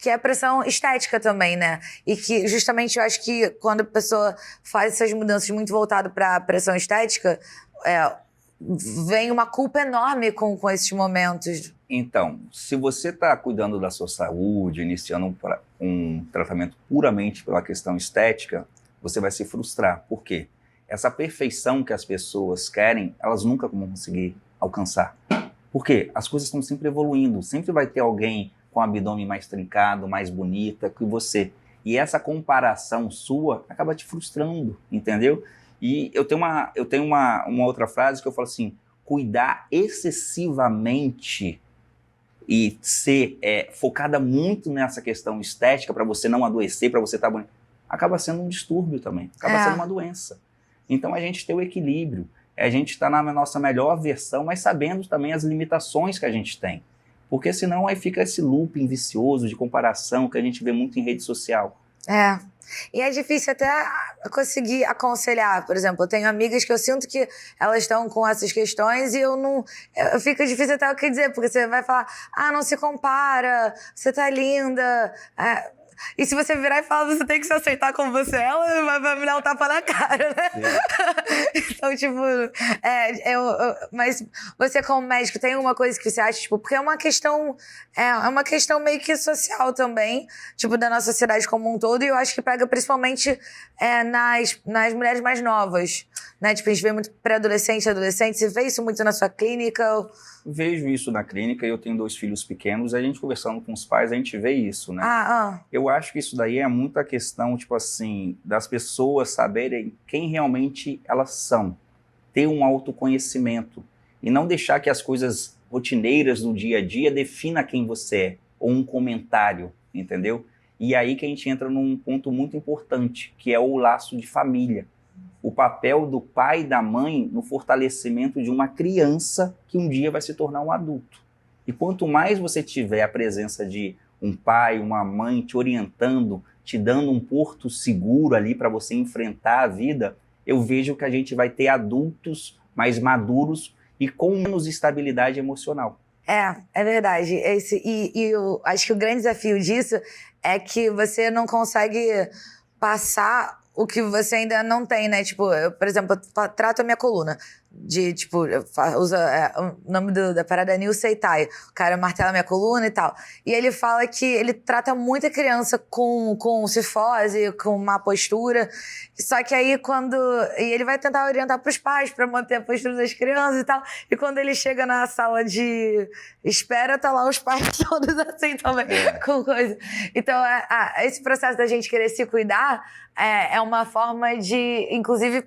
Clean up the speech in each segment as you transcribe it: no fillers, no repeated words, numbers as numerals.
que é a pressão estética também, né? E que justamente eu acho que quando a pessoa faz essas mudanças muito voltado para a pressão estética, vem uma culpa enorme com esses momentos. Então, se você está cuidando da sua saúde, iniciando um tratamento puramente pela questão estética, você vai se frustrar. Por quê? Essa perfeição que as pessoas querem, elas nunca vão conseguir alcançar. Por quê? As coisas estão sempre evoluindo. Sempre vai ter alguém com o abdômen mais trincado, mais bonita que você. E essa comparação sua acaba te frustrando, entendeu? E eu tenho uma outra frase que eu falo assim, cuidar excessivamente e ser focada muito nessa questão estética para você não adoecer, para você estar bonito, acaba sendo um distúrbio também, acaba sendo uma doença. Então a gente tem o equilíbrio, a gente está na nossa melhor versão, mas sabendo também as limitações que a gente tem. Porque senão aí fica esse looping vicioso de comparação que a gente vê muito em rede social. E é difícil até conseguir aconselhar. Por exemplo, eu tenho amigas que eu sinto que elas estão com essas questões e fica difícil até o que dizer, porque você vai falar, não se compara, você tá linda. E se você virar e falar, você tem que se aceitar como você é, ela vai me dar um tapa na cara, né? Então, tipo, mas você como médico tem alguma coisa que você acha, tipo, porque é uma questão meio que social também, tipo, da nossa sociedade como um todo, e eu acho que pega principalmente nas mulheres mais novas, né? Tipo, a gente vê muito pré-adolescente, adolescente, você vê isso muito na sua clínica? Vejo isso na clínica, eu tenho 2 filhos pequenos, a gente conversando com os pais, a gente vê isso, né? Eu acho que isso daí é muita questão, tipo assim, das pessoas saberem quem realmente elas são, ter um autoconhecimento e não deixar que as coisas rotineiras do dia a dia defina quem você é, ou um comentário, entendeu? E aí que a gente entra num ponto muito importante, que é o laço de família. O papel do pai e da mãe no fortalecimento de uma criança que um dia vai se tornar um adulto. E quanto mais você tiver a presença de um pai, uma mãe te orientando, te dando um porto seguro ali para você enfrentar a vida, eu vejo que a gente vai ter adultos mais maduros e com menos estabilidade emocional. É verdade. E eu acho que o grande desafio disso é que você não consegue passar o que você ainda não tem, né? Tipo, eu, por exemplo, eu trato a minha coluna. O nome da parada é Neil Seitai. O cara martela minha coluna e tal. E ele fala que ele trata muita criança com cifose, com má postura. Só que aí e ele vai tentar orientar pros pais pra manter a postura das crianças e tal. E quando ele chega na sala de espera, tá lá os pais todos assim também, com coisa. Então, esse processo da gente querer se cuidar é uma forma de, inclusive,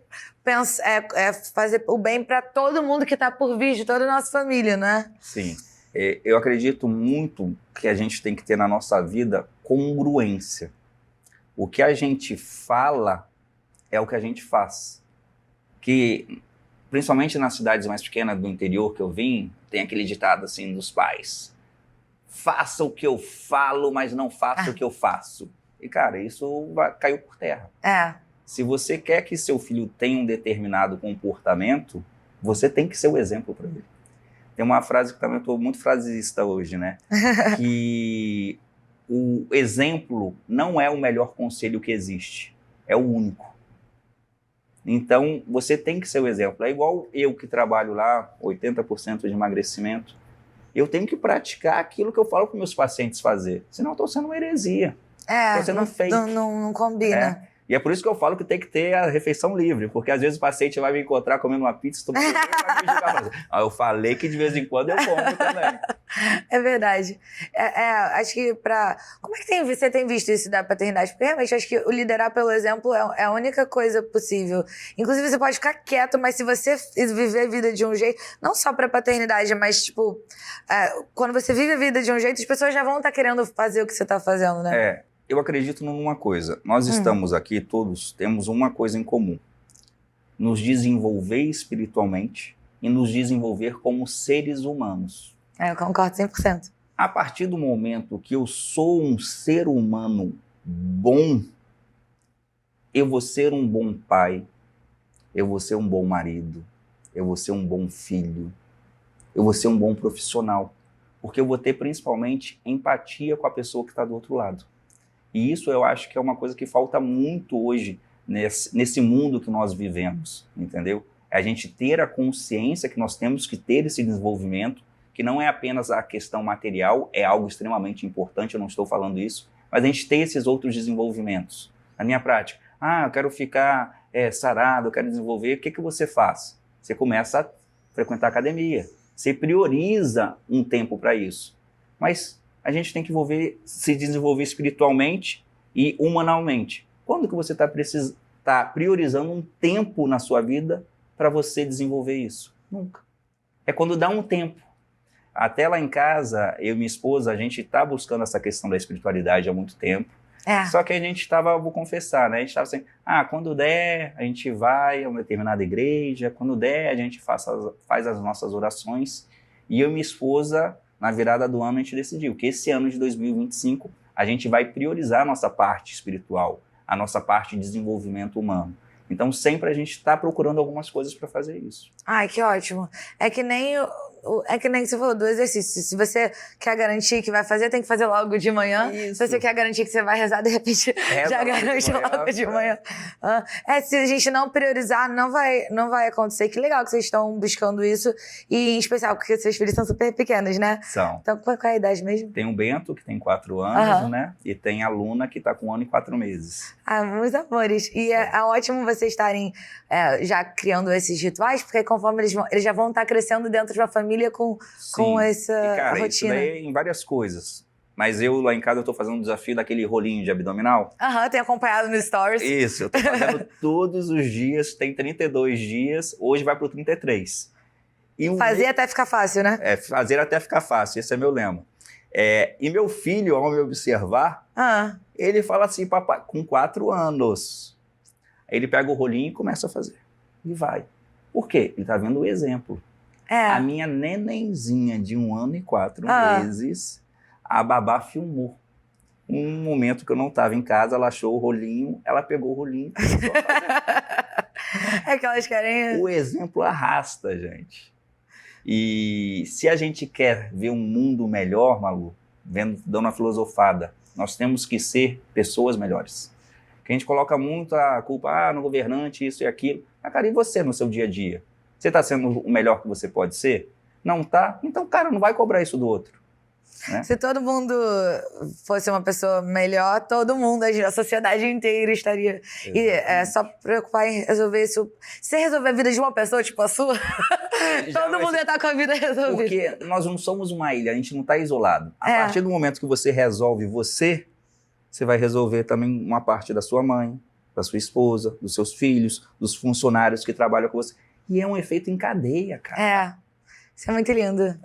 fazer o bem para todo mundo que está por vir, de toda a nossa família, né? Sim. Eu acredito muito que a gente tem que ter na nossa vida congruência. O que a gente fala é o que a gente faz. Que, principalmente nas cidades mais pequenas do interior que eu vim, tem aquele ditado assim dos pais. Faça o que eu falo, mas não faça o que eu faço. E, cara, isso caiu por terra. Se você quer que seu filho tenha um determinado comportamento, você tem que ser o exemplo para ele. Tem uma frase que também eu estou muito frasista hoje, né? Que o exemplo não é o melhor conselho que existe, é o único. Então, você tem que ser o exemplo. É igual eu que trabalho lá, 80% de emagrecimento. Eu tenho que praticar aquilo que eu falo para meus pacientes fazer. Senão eu estou sendo uma heresia. Estou sendo fake. Não combina. E é por isso que eu falo que tem que ter a refeição livre, porque às vezes o paciente vai me encontrar comendo uma pizza, vai me julgar. Eu falei que de vez em quando eu como também. É verdade. Acho que como é que você tem visto isso da paternidade? Porque realmente acho que o liderar pelo exemplo é a única coisa possível. Inclusive você pode ficar quieto, mas se você viver a vida de um jeito, não só pra paternidade, mas tipo, quando você vive a vida de um jeito, as pessoas já vão estar querendo fazer o que você tá fazendo, né? Eu acredito numa coisa, nós estamos aqui, todos temos uma coisa em comum, nos desenvolver espiritualmente e nos desenvolver como seres humanos. Eu concordo 100%. A partir do momento que eu sou um ser humano bom, eu vou ser um bom pai, eu vou ser um bom marido, eu vou ser um bom filho, eu vou ser um bom profissional. Porque eu vou ter principalmente empatia com a pessoa que está do outro lado. E isso eu acho que é uma coisa que falta muito hoje nesse mundo que nós vivemos, entendeu? É a gente ter a consciência que nós temos que ter esse desenvolvimento, que não é apenas a questão material, é algo extremamente importante, eu não estou falando isso, mas a gente ter esses outros desenvolvimentos. Na minha prática, eu quero ficar sarado, eu quero desenvolver, o que você faz? Você começa a frequentar a academia, você prioriza um tempo para isso. Mas a gente tem que se desenvolver espiritualmente e humanamente. Quando que você está priorizando um tempo na sua vida para você desenvolver isso? Nunca. É quando dá um tempo. Até lá em casa, eu e minha esposa, a gente está buscando essa questão da espiritualidade há muito tempo. Só que a gente estava, vou confessar, né? A gente estava assim, quando der, a gente vai a uma determinada igreja, quando der, a gente faz as nossas orações. E eu e minha esposa, na virada do ano, a gente decidiu que esse ano de 2025, a gente vai priorizar a nossa parte espiritual, a nossa parte de desenvolvimento humano. Então, sempre a gente está procurando algumas coisas para fazer isso. Ai, que ótimo. É que nem você falou do exercício. Se você quer garantir que vai fazer, tem que fazer logo de manhã. Isso. Se você quer garantir que você vai rezar, de repente, já garante logo de manhã. Se a gente não priorizar, não vai acontecer. Que legal que vocês estão buscando isso. E, em especial, porque seus filhos são super pequenos, né? São. Então, qual é a idade mesmo? Tem o Bento, que tem 4 anos, né? E tem a Luna, que está com 1 ano e 4 meses. Meus amores. E é ótimo vocês estarem já criando esses rituais, porque conforme eles já vão estar crescendo dentro de uma família com essa e, cara, rotina. Isso daí é em várias coisas. Mas eu, lá em casa, eu tô fazendo um desafio daquele rolinho de abdominal. Tenho acompanhado nos stories. Isso, eu tô fazendo todos os dias, tem 32 dias, hoje vai pro 33. Fazer até ficar fácil, né? Fazer até ficar fácil, esse é meu lema. E meu filho, ao me observar, ele fala assim, papai, com 4 anos. Aí ele pega o rolinho e começa a fazer. E vai. Por quê? Ele tá vendo o exemplo. A minha nenenzinha de 1 ano e 4 meses, a babá filmou. Um momento que eu não estava em casa, ela achou o rolinho, ela pegou o rolinho e começou a fazer. É que elas querem... O exemplo arrasta, gente. E se a gente quer ver um mundo melhor, Malu, dando uma filosofada, nós temos que ser pessoas melhores. Que a gente coloca muito a culpa no governante, isso e aquilo. Mas, cara, e você no seu dia a dia? Você está sendo o melhor que você pode ser? Não tá? Então, cara, não vai cobrar isso do outro. Né? Se todo mundo fosse uma pessoa melhor, todo mundo, a sociedade inteira estaria... Exatamente. E é só preocupar em resolver isso. Se resolver a vida de uma pessoa, tipo a sua, todo mundo ia estar com a vida resolvida. Porque nós não somos uma ilha, a gente não está isolado. A partir do momento que você resolve você vai resolver também uma parte da sua mãe, da sua esposa, dos seus filhos, dos funcionários que trabalham com você. E é um efeito em cadeia, cara. Isso é muito lindo.